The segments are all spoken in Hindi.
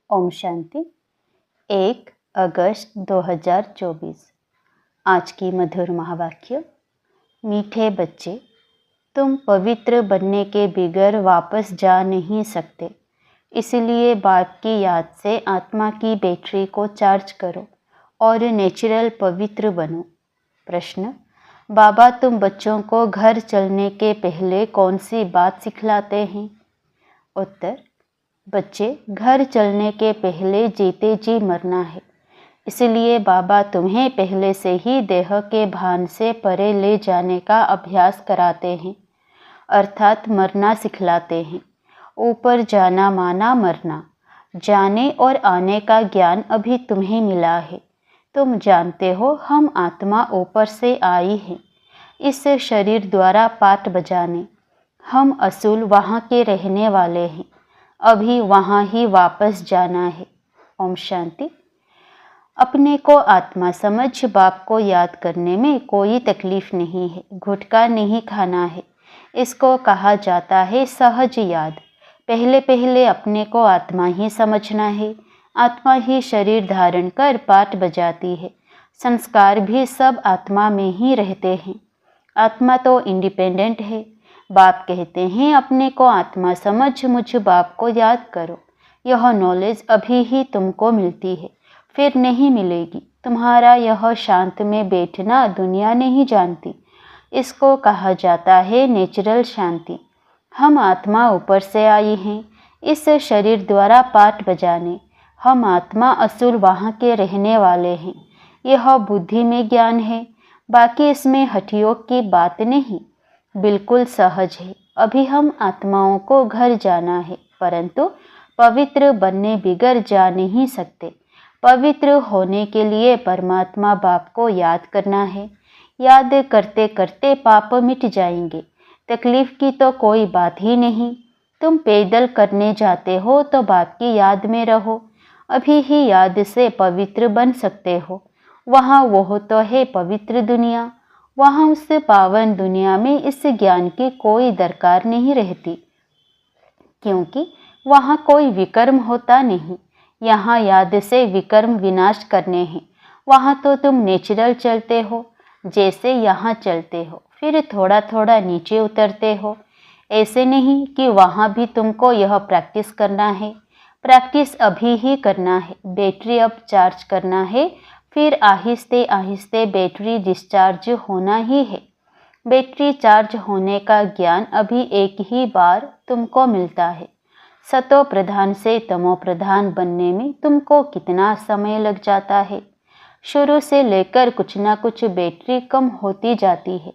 ओम शांति। 1 अगस्त 2024। आज की मधुर महावाक्य। मीठे बच्चे, तुम पवित्र बनने के बगैर वापस जा नहीं सकते, इसलिए बाप की याद से आत्मा की बैटरी को चार्ज करो और नेचुरल पवित्र बनो। प्रश्न: बाबा तुम बच्चों को घर चलने के पहले कौन सी बात सिखलाते हैं? उत्तर: बच्चे, घर चलने के पहले जीते जी मरना है, इसलिए बाबा तुम्हें पहले से ही देह के भान से परे ले जाने का अभ्यास कराते हैं, अर्थात मरना सिखलाते हैं। ऊपर जाना माना मरना, जाने और आने का ज्ञान अभी तुम्हें मिला है। तुम जानते हो हम आत्मा ऊपर से आई है, इस शरीर द्वारा पाठ बजाने। हम असूल वहाँ के रहने वाले हैं, अभी वहाँ ही वापस जाना है। ओम शांति। अपने को आत्मा समझ बाप को याद करने में कोई तकलीफ नहीं है, गुटखा नहीं खाना है। इसको कहा जाता है सहज याद। पहले पहले अपने को आत्मा ही समझना है। आत्मा ही शरीर धारण कर पाठ बजाती है। संस्कार भी सब आत्मा में ही रहते हैं। आत्मा तो इंडिपेंडेंट है। बाप कहते हैं अपने को आत्मा समझ मुझ बाप को याद करो। यह नॉलेज अभी ही तुमको मिलती है, फिर नहीं मिलेगी। तुम्हारा यह शांत में बैठना दुनिया नहीं जानती। इसको कहा जाता है नेचुरल शांति। हम आत्मा ऊपर से आई हैं, इस शरीर द्वारा पाठ बजाने। हम आत्मा असूल वहाँ के रहने वाले हैं। यह बुद्धि में ज्ञान है, बाकी इसमें हठयोग की बात नहीं, बिल्कुल सहज है। अभी हम आत्माओं को घर जाना है, परंतु पवित्र बनने बिगर जा नहीं सकते। पवित्र होने के लिए परमात्मा बाप को याद करना है। याद करते करते पाप मिट जाएंगे। तकलीफ की तो कोई बात ही नहीं। तुम पैदल करने जाते हो तो बाप की याद में रहो। अभी ही याद से पवित्र बन सकते हो। वहाँ वो तो है पवित्र दुनिया। वहाँ उस पावन दुनिया में इस ज्ञान की कोई दरकार नहीं रहती, क्योंकि वहाँ कोई विकर्म होता नहीं। यहाँ याद से विकर्म विनाश करने हैं। वहाँ तो तुम नेचुरल चलते हो, जैसे यहाँ चलते हो, फिर थोड़ा थोड़ा नीचे उतरते हो। ऐसे नहीं कि वहाँ भी तुमको यह प्रैक्टिस करना है। प्रैक्टिस अभी ही करना है। बैटरी अब चार्ज करना है, फिर आहिस्ते आहिस्ते बैटरी डिस्चार्ज होना ही है। बैटरी चार्ज होने का ज्ञान अभी एक ही बार तुमको मिलता है। सतो प्रधान से तमो प्रधान बनने में तुमको कितना समय लग जाता है। शुरू से लेकर कुछ ना कुछ बैटरी कम होती जाती है।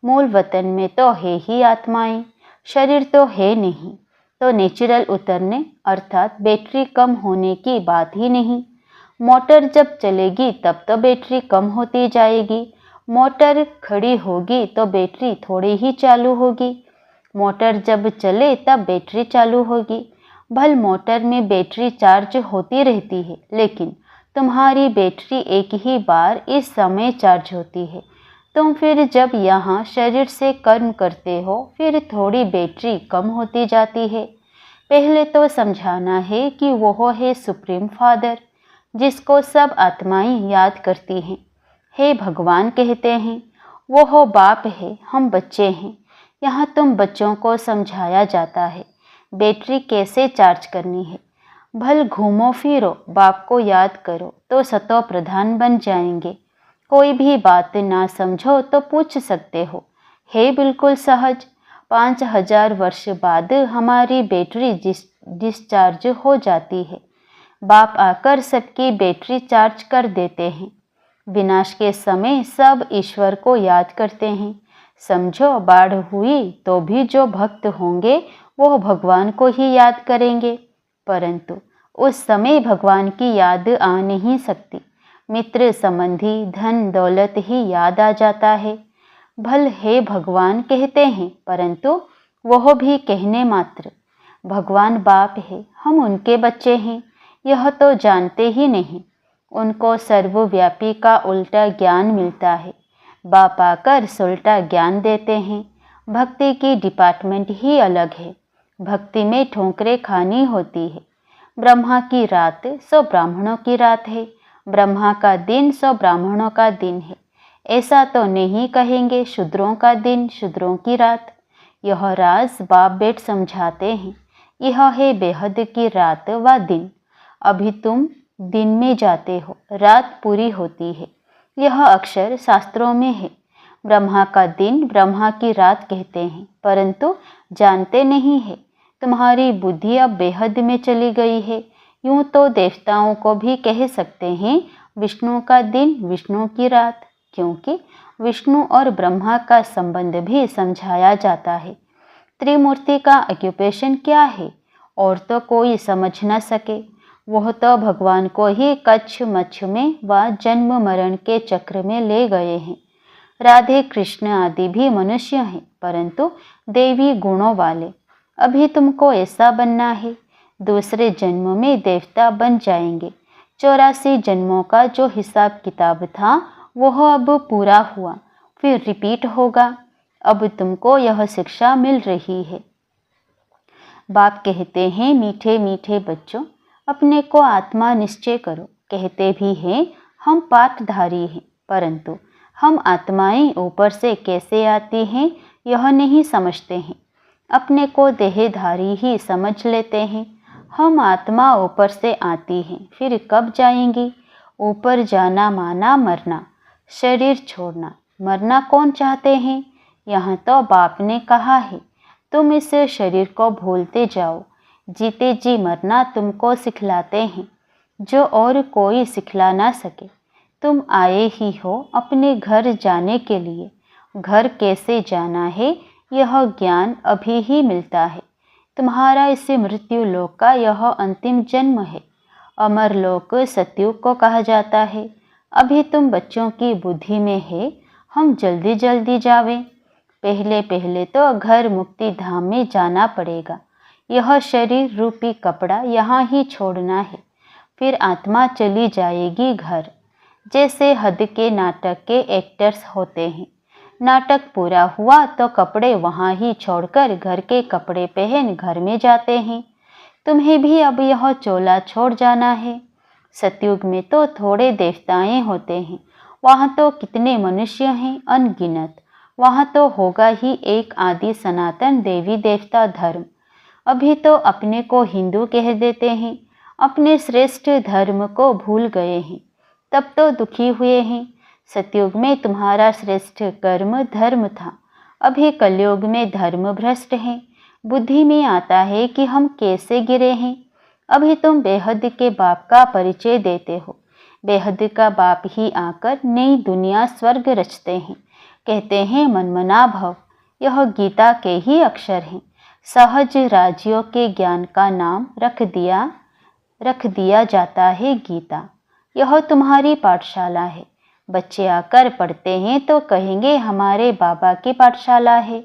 मूल वतन में तो है ही आत्माएं, शरीर तो है नहीं, तो नेचुरल उतरने अर्थात बैटरी कम होने की बात ही नहीं। मोटर जब चलेगी तब तो बैटरी कम होती जाएगी। मोटर खड़ी होगी तो बैटरी थोड़ी ही चालू होगी। मोटर जब चले तब बैटरी चालू होगी। भल मोटर में बैटरी चार्ज होती रहती है, लेकिन तुम्हारी बैटरी एक ही बार इस समय चार्ज होती है। तुम फिर जब यहाँ शरीर से कर्म करते हो, फिर थोड़ी बैटरी कम होती जाती है। पहले तो समझाना है कि वो है सुप्रीम फादर, जिसको सब आत्माएं याद करती हैं। हे भगवान कहते हैं, वो हो बाप है, हम बच्चे हैं। यहाँ तुम बच्चों को समझाया जाता है बैटरी कैसे चार्ज करनी है। भल घूमो फिरो, बाप को याद करो तो सतो प्रधान बन जाएंगे। कोई भी बात ना समझो तो पूछ सकते हो, है बिल्कुल सहज। 5000 वर्ष बाद हमारी बैटरी डिस्चार्ज हो जाती है। बाप आकर सबकी बैटरी चार्ज कर देते हैं। विनाश के समय सब ईश्वर को याद करते हैं। समझो, बाढ़ हुई तो भी जो भक्त होंगे वो भगवान को ही याद करेंगे, परंतु उस समय भगवान की याद आ नहीं सकती। मित्र संबंधी धन दौलत ही याद आ जाता है। भल हे भगवान कहते हैं, परंतु वह भी कहने मात्र। भगवान बाप है, हम उनके बच्चे हैं, यह तो जानते ही नहीं। उनको सर्वव्यापी का उल्टा ज्ञान मिलता है। बाप आकर सुल्टा ज्ञान देते हैं। भक्ति की डिपार्टमेंट ही अलग है। भक्ति में ठोकरें खानी होती है। ब्रह्मा की रात सो ब्राह्मणों की रात है, ब्रह्मा का दिन सो ब्राह्मणों का दिन है। ऐसा तो नहीं कहेंगे शूद्रों का दिन शूद्रों की रात। यह राज बाप बेट समझाते हैं। यह है बेहद की रात व दिन। अभी तुम दिन में जाते हो, रात पूरी होती है। यह अक्षर शास्त्रों में है। ब्रह्मा का दिन ब्रह्मा की रात कहते हैं, परंतु जानते नहीं है। तुम्हारी बुद्धि अब बेहद में चली गई है। यूं तो देवताओं को भी कह सकते हैं विष्णु का दिन विष्णु की रात, क्योंकि विष्णु और ब्रह्मा का संबंध भी समझाया जाता है। त्रिमूर्ति का ऑक्यूपेशन क्या है और तो कोई समझ न सके। वह तो भगवान को ही कच्छ मच्छ में व जन्म मरण के चक्र में ले गए हैं। राधे कृष्ण आदि भी मनुष्य हैं, परंतु देवी गुणों वाले। अभी तुमको ऐसा बनना है, दूसरे जन्म में देवता बन जाएंगे। 84 जन्मों का जो हिसाब किताब था वह अब पूरा हुआ, फिर रिपीट होगा। अब तुमको यह शिक्षा मिल रही है। बाप कहते हैं मीठे मीठे बच्चों, अपने को आत्मा निश्चय करो। कहते भी हैं हम पाठधारी हैं, परंतु हम आत्माएं ऊपर से कैसे आती हैं यह नहीं समझते हैं। अपने को देहधारी ही समझ लेते हैं। हम आत्मा ऊपर से आती हैं, फिर कब जाएंगी? ऊपर जाना माना मरना, शरीर छोड़ना। मरना कौन चाहते हैं? यहाँ तो बाप ने कहा है तुम इस शरीर को भूलते जाओ। जीते जी मरना तुमको सिखलाते हैं, जो और कोई सिखला ना सके। तुम आए ही हो अपने घर जाने के लिए। घर कैसे जाना है यह ज्ञान अभी ही मिलता है। तुम्हारा इस मृत्यु लोक का यह अंतिम जन्म है। अमर लोक सतयुग को कहा जाता है। अभी तुम बच्चों की बुद्धि में है हम जल्दी जल्दी जावें। पहले पहले तो घर मुक्ति धाम में जाना पड़ेगा। यह शरीर रूपी कपड़ा यहाँ ही छोड़ना है, फिर आत्मा चली जाएगी घर। जैसे हद के नाटक के एक्टर्स होते हैं। नाटक पूरा हुआ तो कपड़े वहाँ ही छोड़कर घर के कपड़े पहन घर में जाते हैं। तुम्हें भी अब यह चोला छोड़ जाना है। सतयुग में तो थोड़े देवताएं होते हैं, वहाँ तो कितने मनुष्य हैं अनगिनत। वहाँ तो होगा ही एक आदि सनातन देवी देवता धर्म। अभी तो अपने को हिंदू कह देते हैं, अपने श्रेष्ठ धर्म को भूल गए हैं, तब तो दुखी हुए हैं। सतयुग में तुम्हारा श्रेष्ठ कर्म धर्म था, अभी कलयुग में धर्म भ्रष्ट है। बुद्धि में आता है कि हम कैसे गिरे हैं। अभी तुम बेहद के बाप का परिचय देते हो। बेहद का बाप ही आकर नई दुनिया स्वर्ग रचते हैं। कहते हैं मनमना भव। यह गीता के ही अक्षर हैं। सहज राज्यों के ज्ञान का नाम रख दिया जाता है गीता। यह तुम्हारी पाठशाला है। बच्चे आकर पढ़ते हैं तो कहेंगे हमारे बाबा की पाठशाला है।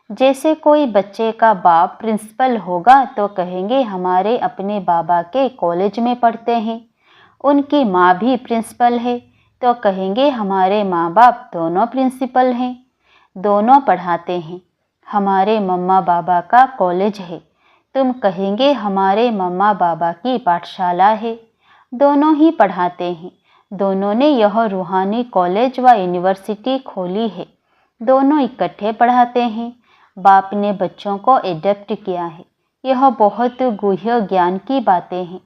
जैसे कोई बच्चे का बाप प्रिंसिपल होगा तो कहेंगे हमारे अपने बाबा के कॉलेज में पढ़ते हैं। उनकी माँ भी प्रिंसिपल है तो कहेंगे हमारे माँ बाप दोनों प्रिंसिपल हैं, दोनों पढ़ाते हैं। हमारे मम्मा बाबा का कॉलेज है, तुम कहेंगे हमारे मम्मा बाबा की पाठशाला है। दोनों ही पढ़ाते हैं। दोनों ने यह रूहानी कॉलेज व यूनिवर्सिटी खोली है। दोनों इकट्ठे पढ़ाते हैं। बाप ने बच्चों को एडप्ट किया है। यह बहुत गुह्य ज्ञान की बातें हैं।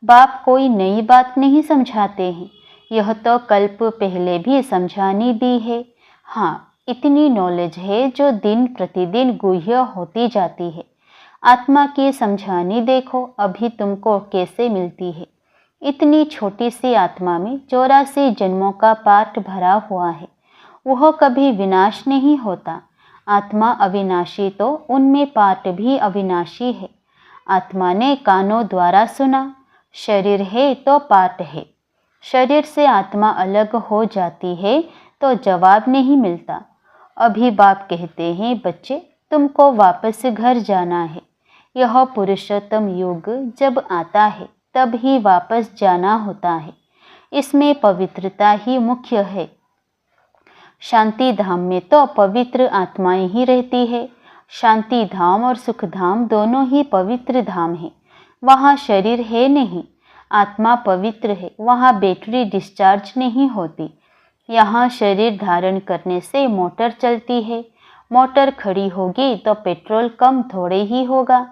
बाप कोई नई बात नहीं समझाते हैं, यह तो कल्प पहले भी समझानी दी है। हाँ, इतनी नॉलेज है जो दिन प्रतिदिन गुह्य होती जाती है। आत्मा की समझानी देखो अभी तुमको कैसे मिलती है। इतनी छोटी सी आत्मा में 84 जन्मों का पाठ भरा हुआ है। वह कभी विनाश नहीं होता। आत्मा अविनाशी तो उनमें पाठ भी अविनाशी है। आत्मा ने कानों द्वारा सुना। शरीर है तो पाठ है। शरीर से आत्मा अलग हो जाती है तो जवाब नहीं मिलता। अभी बाप कहते हैं बच्चे तुमको वापस घर जाना है। यह पुरुषोत्तम युग जब आता है तब ही वापस जाना होता है। इसमें पवित्रता ही मुख्य है। शांति धाम में तो पवित्र आत्माएं ही रहती है। शांति धाम और सुख धाम दोनों ही पवित्र धाम हैं। वहाँ शरीर है नहीं। आत्मा पवित्र है, वहाँ बैटरी डिस्चार्ज नहीं होती। यहाँ शरीर धारण करने से मोटर चलती है। मोटर खड़ी होगी तो पेट्रोल कम थोड़े ही होगा।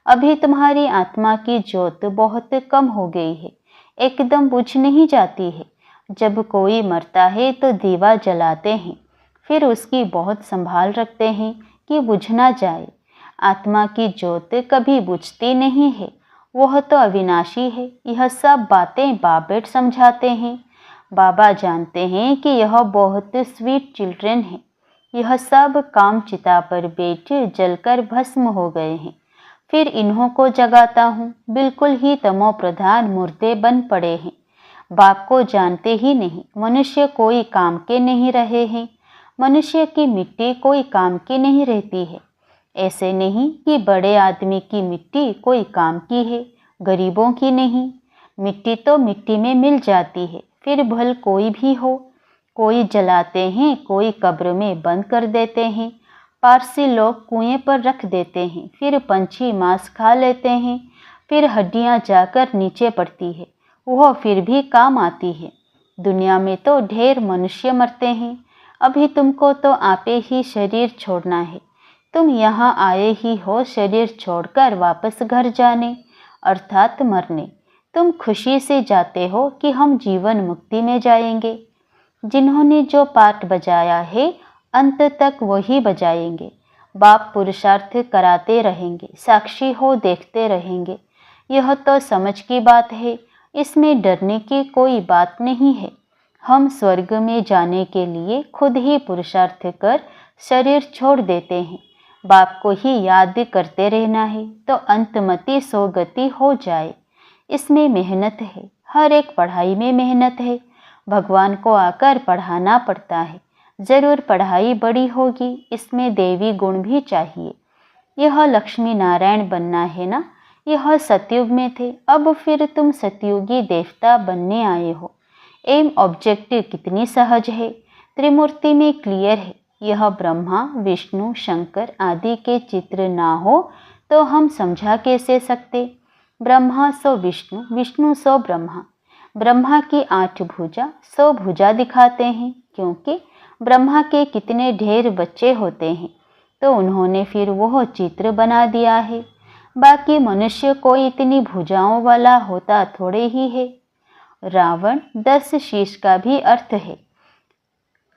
अभी तुम्हारी आत्मा की ज्योत बहुत कम हो गई है, एकदम बुझ नहीं जाती है। जब कोई मरता है तो दीवा जलाते हैं, फिर उसकी बहुत संभाल रखते हैं कि बुझ ना जाए। आत्मा की ज्योत कभी बुझती नहीं है, वह तो अविनाशी है। यह सब बातें बाबेट समझाते हैं। बाबा जानते हैं कि यह बहुत स्वीट चिल्ड्रन है। यह सब काम चिता पर बैठ जलकर भस्म हो गए हैं। फिर इन्हों को जगाता हूँ, बिल्कुल ही तमो प्रधान मुर्दे बन पड़े हैं। बाप को जानते ही नहीं। मनुष्य कोई काम के नहीं रहे हैं। मनुष्य की मिट्टी कोई काम की नहीं रहती है। ऐसे नहीं कि बड़े आदमी की मिट्टी कोई काम की है, गरीबों की नहीं। मिट्टी तो मिट्टी में मिल जाती है, फिर भल कोई भी हो। कोई जलाते हैं, कोई कब्र में बंद कर देते हैं। पारसी लोग कुएं पर रख देते हैं, फिर पंछी मांस खा लेते हैं, फिर हड्डियां जाकर नीचे पड़ती है, वह फिर भी काम आती है। दुनिया में तो ढेर मनुष्य मरते हैं। अभी तुमको तो आपे ही शरीर छोड़ना है। तुम यहाँ आए ही हो शरीर छोड़कर वापस घर जाने, अर्थात मरने। तुम खुशी से जाते हो कि हम जीवन मुक्ति में जाएंगे। जिन्होंने जो पाठ बजाया है अंत तक वही बजाएंगे। बाप पुरुषार्थ कराते रहेंगे, साक्षी हो देखते रहेंगे। यह तो समझ की बात है, इसमें डरने की कोई बात नहीं है। हम स्वर्ग में जाने के लिए खुद ही पुरुषार्थ कर शरीर छोड़ देते हैं। बाप को ही याद करते रहना है तो अंतमति सोगति हो जाए। इसमें मेहनत है, हर एक पढ़ाई में मेहनत है। भगवान को आकर पढ़ाना पड़ता है। जरूर पढ़ाई बड़ी होगी, इसमें देवी गुण भी चाहिए। यह लक्ष्मी नारायण बनना है ना। यह सतयुग में थे, अब फिर तुम सतयुगी देवता बनने आए हो। एम ऑब्जेक्टिव कितनी सहज है, त्रिमूर्ति में क्लियर है। यह ब्रह्मा विष्णु शंकर आदि के चित्र ना हो तो हम समझा कैसे सकते। ब्रह्मा सो विष्णु, विष्णु सो ब्रह्मा। ब्रह्मा की 8 भुजा 100 भुजा दिखाते हैं, क्योंकि ब्रह्मा के कितने ढेर बच्चे होते हैं, तो उन्होंने फिर वह चित्र बना दिया है। बाकी मनुष्य कोई इतनी भुजाओं वाला होता थोड़े ही है। रावण 10 शीश का भी अर्थ है,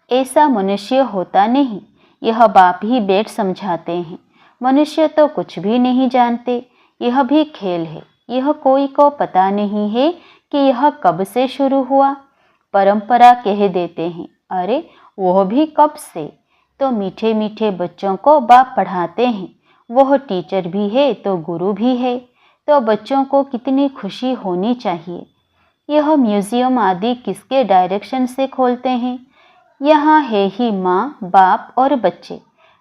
ऐसा मनुष्य होता नहीं। यह बाप ही बैठ समझाते हैं। मनुष्य तो कुछ भी नहीं जानते, यह भी खेल है। यह कोई को पता नहीं है कि यह कब से शुरू हुआ। परंपरा कह देते हैं, अरे वह भी कब से। तो मीठे मीठे बच्चों को बाप पढ़ाते हैं। वह टीचर भी है तो गुरु भी है, तो बच्चों को कितनी खुशी होनी चाहिए। यह म्यूजियम आदि किसके डायरेक्शन से खोलते हैं। यहाँ है ही माँ बाप और बच्चे,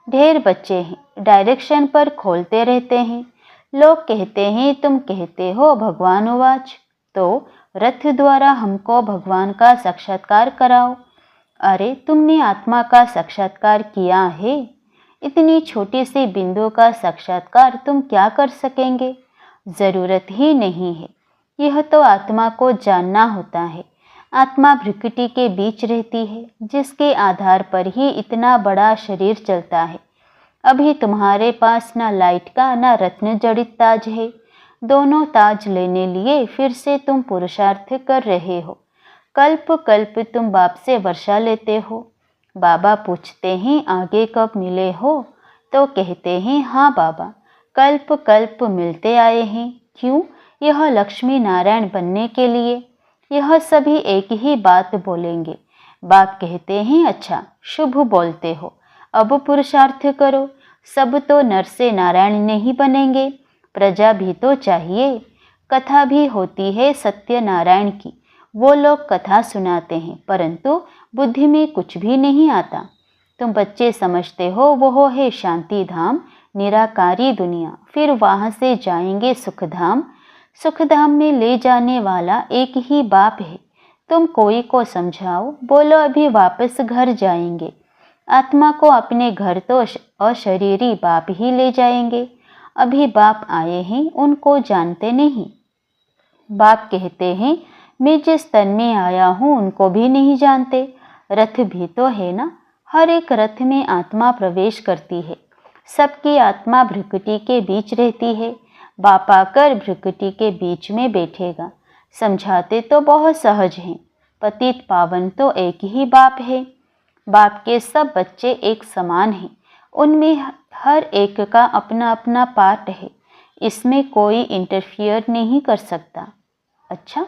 ढेर बच्चे हैं, डायरेक्शन पर खोलते रहते हैं। लोग कहते हैं तुम कहते हो भगवान उवाच, तो रथ द्वारा हमको भगवान का साक्षात्कार कराओ। अरे तुमने आत्मा का साक्षात्कार किया है, इतनी छोटी सी बिंदु का साक्षात्कार तुम क्या कर सकेंगे। जरूरत ही नहीं है। यह तो आत्मा को जानना होता है। आत्मा भ्रुकुटी के बीच रहती है, जिसके आधार पर ही इतना बड़ा शरीर चलता है। अभी तुम्हारे पास ना लाइट का ना रत्न जड़ित ताज है। दोनों ताज लेने लिए फिर से तुम पुरुषार्थ कर रहे हो। कल्प कल्प तुम बाप से वर्षा लेते हो। बाबा पूछते हैं आगे कब मिले हो, तो कहते हैं हाँ बाबा, कल्प कल्प मिलते आए हैं। क्यों? यह लक्ष्मी नारायण बनने के लिए। यह सभी एक ही बात बोलेंगे। बाप कहते हैं अच्छा शुभ बोलते हो, अब पुरुषार्थ करो। सब तो नर से नारायण नहीं बनेंगे, प्रजा भी तो चाहिए। कथा भी होती है सत्यनारायण की, वो लोग कथा सुनाते हैं, परंतु बुद्धि में कुछ भी नहीं आता। तुम बच्चे समझते हो वो है शांति धाम, निराकारी दुनिया, फिर वहाँ से जाएंगे सुखधाम। सुखधाम में ले जाने वाला एक ही बाप है। तुम कोई को समझाओ, बोलो अभी वापस घर जाएंगे। आत्मा को अपने घर तो अशरीरी बाप ही ले जाएंगे। अभी बाप आए हैं, उनको जानते नहीं। बाप कहते हैं मैं जिस तन में आया हूँ उनको भी नहीं जानते। रथ भी तो है ना, हर एक रथ में आत्मा प्रवेश करती है। सबकी आत्मा भृकुटी के बीच रहती है। बाप आकर भृकुटी के बीच में बैठेगा। समझाते तो बहुत सहज हैं। पतित पावन तो एक ही बाप है। बाप के सब बच्चे एक समान हैं। उनमें हर एक का अपना अपना पार्ट है। इसमें कोई इंटरफियर नहीं कर सकता। अच्छा,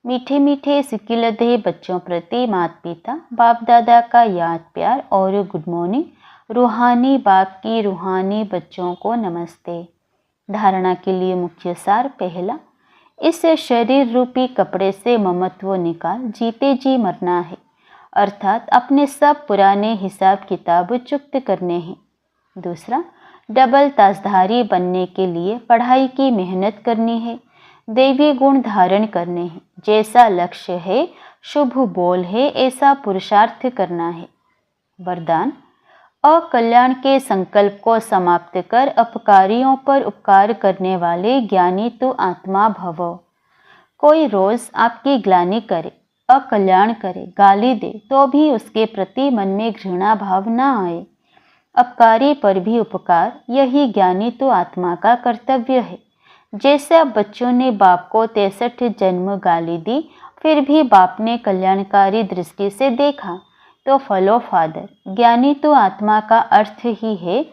मीठे मीठे सिकिलधे बच्चों प्रति माता पिता बाप दादा का याद प्यार और गुड मॉर्निंग। रूहानी बाप की रूहानी बच्चों को नमस्ते। धारणा के लिए मुख्य सार। पहला, इस शरीर रूपी कपड़े से ममत्व निकाल जीते जी मरना है, अर्थात अपने सब पुराने हिसाब किताब चुक्त करने हैं। दूसरा, डबल ताजधारी बनने के लिए पढ़ाई की मेहनत करनी है, दैवी गुण धारण करने हैं। जैसा लक्ष्य है, शुभ बोल है, ऐसा पुरुषार्थ करना है। वरदान, अकल्याण के संकल्प को समाप्त कर अपकारियों पर उपकार करने वाले ज्ञानी तो आत्मा भव। कोई रोज आपकी ग्लानि करे, अकल्याण करे, गाली दे तो भी उसके प्रति मन में घृणा भाव न आए। अपकारी पर भी उपकार, यही ज्ञानी तो आत्मा का कर्तव्य है। जैसे अब बच्चों ने बाप को 63 जन्म गाली दी, फिर भी बाप ने कल्याणकारी दृष्टि से देखा, तो फॉलो फादर। ज्ञानी तो आत्मा का अर्थ ही है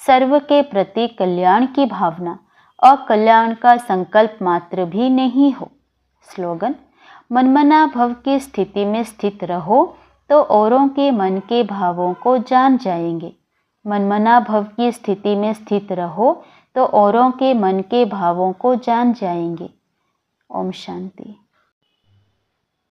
सर्व के प्रति कल्याण की भावना, और कल्याण का संकल्प मात्र भी नहीं हो। स्लोगन, मनमना भव की स्थिति में स्थित रहो तो औरों के मन के भावों को जान जाएंगे। मनमना भव की स्थिति में स्थित रहो तो औरों के मन के भावों को जान जाएंगे। ओम शांति।